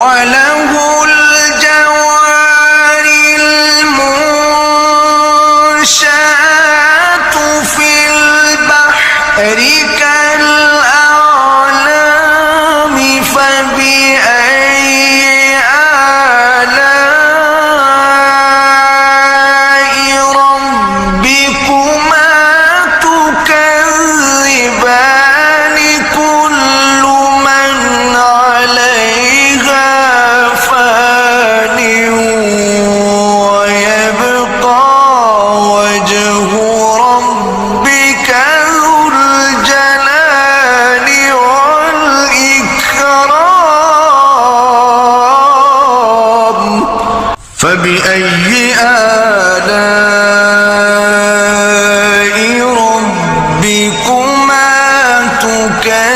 وله الجوار المنشآت في البحر كالأعلام فبأي آلاء ربكما تكذبان كل من عليها فان ويبقى وجه ربك ذو الجلال والإكرام فبأي آلاء ربكما تكذبان